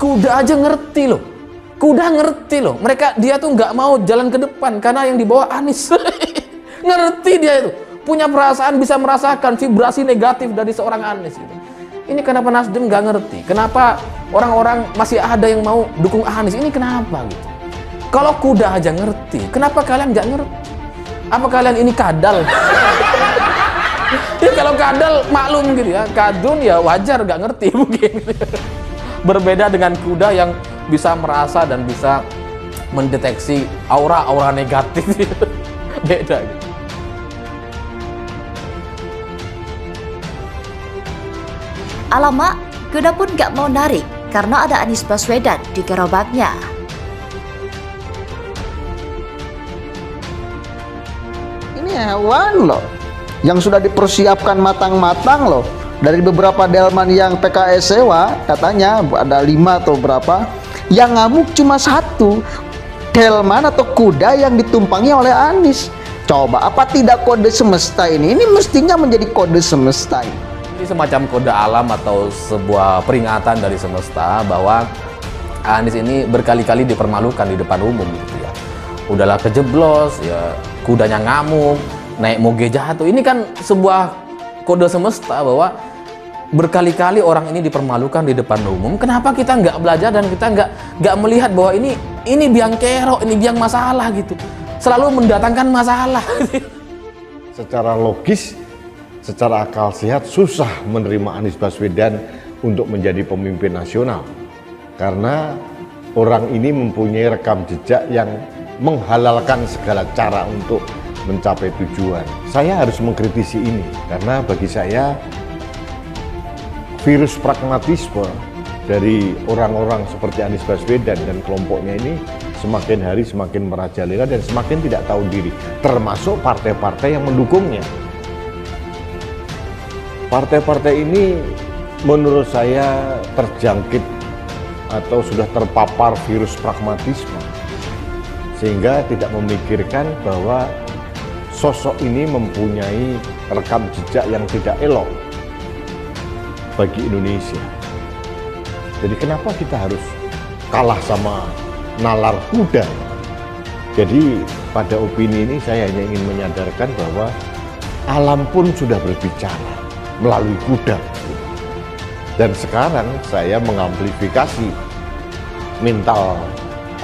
Kuda aja ngerti loh. Kuda ngerti loh. Dia tuh nggak mau jalan ke depan karena yang dibawa Anies. Ngerti dia itu. Punya perasaan, bisa merasakan vibrasi negatif dari seorang Anies gitu. Ini kenapa Nasdem nggak ngerti? Kenapa orang-orang masih ada yang mau dukung Anies? Ini kenapa gitu? Kalau kuda aja ngerti, kenapa kalian nggak ngerti? Apa kalian ini kadal? Ya kalau kadal maklum gitu ya. Kadun ya wajar nggak ngerti mungkin. Berbeda dengan kuda yang bisa merasa dan bisa mendeteksi aura-aura negatif. Beda gitu. Alamak, kuda pun gak mau narik karena ada Anies Baswedan di gerobaknya. Ini hewan loh, yang sudah dipersiapkan matang-matang loh. Dari beberapa delman yang PKS sewa, katanya ada 5 atau berapa, yang ngamuk cuma 1 delman atau kuda yang ditumpangi oleh Anies. Coba, apa tidak kode semesta ini? Ini mestinya menjadi kode semesta ini. Ini semacam kode alam atau sebuah peringatan dari semesta bahwa Anies ini berkali-kali dipermalukan di depan umum gitu ya. Udahlah kejeblos, ya kudanya ngamuk, naik moge jatuh. Ini kan sebuah kode semesta bahwa berkali-kali orang ini dipermalukan di depan umum. Kenapa kita nggak belajar dan kita nggak melihat bahwa ini biang kerok, ini biang masalah gitu. Selalu mendatangkan masalah. Secara logis, secara akal sehat susah menerima Anies Baswedan untuk menjadi pemimpin nasional karena orang ini mempunyai rekam jejak yang menghalalkan segala cara untuk mencapai tujuan. Saya harus mengkritisi ini karena bagi saya virus pragmatisme dari orang-orang seperti Anies Baswedan dan kelompoknya ini semakin hari semakin merajalela dan semakin tidak tahu diri, termasuk partai-partai yang mendukungnya. Partai-partai ini menurut saya terjangkit atau sudah terpapar virus pragmatisme sehingga tidak memikirkan bahwa sosok ini mempunyai rekam jejak yang tidak elok bagi Indonesia. Jadi kenapa kita harus kalah sama nalar kuda? Jadi pada opini ini saya hanya ingin menyadarkan bahwa alam pun sudah berbicara melalui kuda. Dan sekarang saya mengamplifikasi mental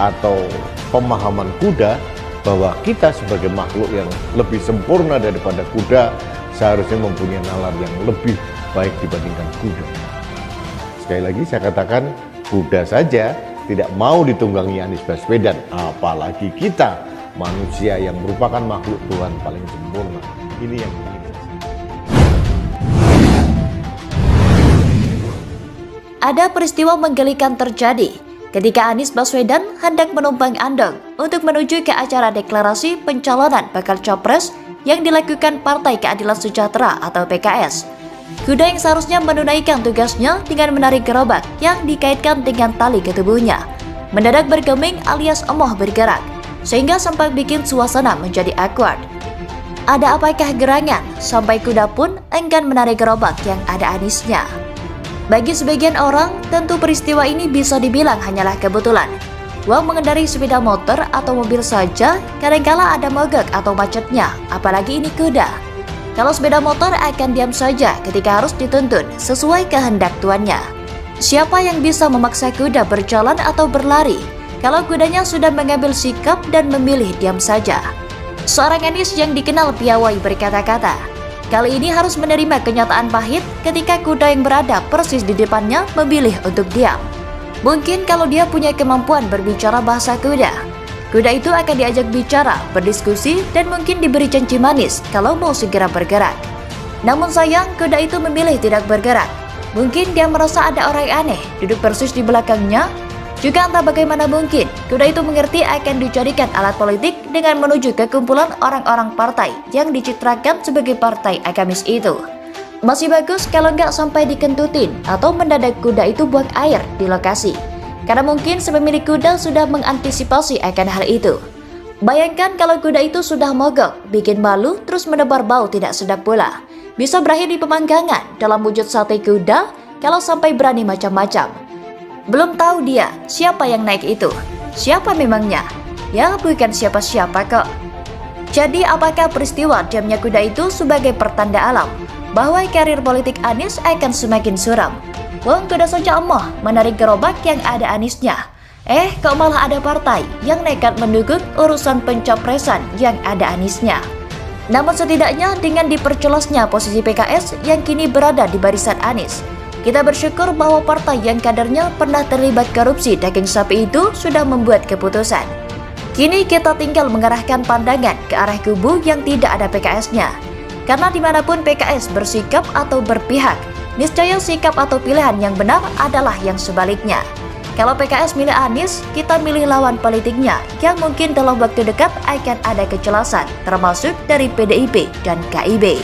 atau pemahaman kuda bahwa kita sebagai makhluk yang lebih sempurna daripada kuda seharusnya mempunyai nalar yang lebih baik dibandingkan kuda. Sekali lagi saya katakan, kuda saja tidak mau ditunggangi Anies Baswedan, apalagi kita manusia yang merupakan makhluk Tuhan paling sempurna. Ini yang ingin saya. Ada peristiwa menggelikan terjadi ketika Anies Baswedan hendak menumpang andong untuk menuju ke acara deklarasi pencalonan bakal capres yang dilakukan Partai Keadilan Sejahtera atau PKS. Kuda yang seharusnya menunaikan tugasnya dengan menarik gerobak yang dikaitkan dengan tali ke tubuhnya mendadak bergeming alias emoh bergerak, sehingga sempat bikin suasana menjadi awkward. Ada apakah gerangan sampai kuda pun enggan menarik gerobak yang ada Aniesnya? Bagi sebagian orang, tentu peristiwa ini bisa dibilang hanyalah kebetulan. Uang mengendarai sepeda motor atau mobil saja, kadangkala ada mogok atau macetnya, apalagi ini kuda. Kalau sepeda motor akan diam saja ketika harus dituntun sesuai kehendak tuannya. Siapa yang bisa memaksa kuda berjalan atau berlari kalau kudanya sudah mengambil sikap dan memilih diam saja? Seorang Anies yang dikenal piawai berkata-kata, kali ini harus menerima kenyataan pahit ketika kuda yang berada persis di depannya memilih untuk diam. Mungkin kalau dia punya kemampuan berbicara bahasa kuda, kuda itu akan diajak bicara, berdiskusi, dan mungkin diberi janji manis kalau mau segera bergerak. Namun sayang, kuda itu memilih tidak bergerak. Mungkin dia merasa ada orang aneh duduk persis di belakangnya. Juga entah bagaimana mungkin, kuda itu mengerti akan dijadikan alat politik dengan menuju ke kumpulan orang-orang partai yang dicitrakan sebagai partai agamis itu. Masih bagus kalau nggak sampai dikentutin atau mendadak kuda itu buang air di lokasi. Karena mungkin sepemilik kuda sudah mengantisipasi akan hal itu. Bayangkan kalau kuda itu sudah mogok, bikin malu, terus menebar bau tidak sedap pula. Bisa berakhir di pemanggangan dalam wujud sate kuda kalau sampai berani macam-macam. Belum tahu dia siapa yang naik itu. Siapa memangnya? Ya bukan siapa-siapa kok. Jadi apakah peristiwa jamnya kuda itu sebagai pertanda alam bahwa karir politik Anies akan semakin suram? Wong kuda saja emoh menarik gerobak yang ada Aniesnya. Kok malah ada partai yang nekat mendukung urusan pencapresan yang ada Aniesnya. Namun setidaknya dengan diperjelasnya posisi PKS yang kini berada di barisan Anies, kita bersyukur bahwa partai yang kadernya pernah terlibat korupsi daging sapi itu sudah membuat keputusan. Kini kita tinggal mengarahkan pandangan ke arah kubu yang tidak ada PKS-nya. Karena dimanapun PKS bersikap atau berpihak, niscaya sikap atau pilihan yang benar adalah yang sebaliknya. Kalau PKS milih Anies, kita milih lawan politiknya yang mungkin dalam waktu dekat akan ada kejelasan, termasuk dari PDIP dan KIB.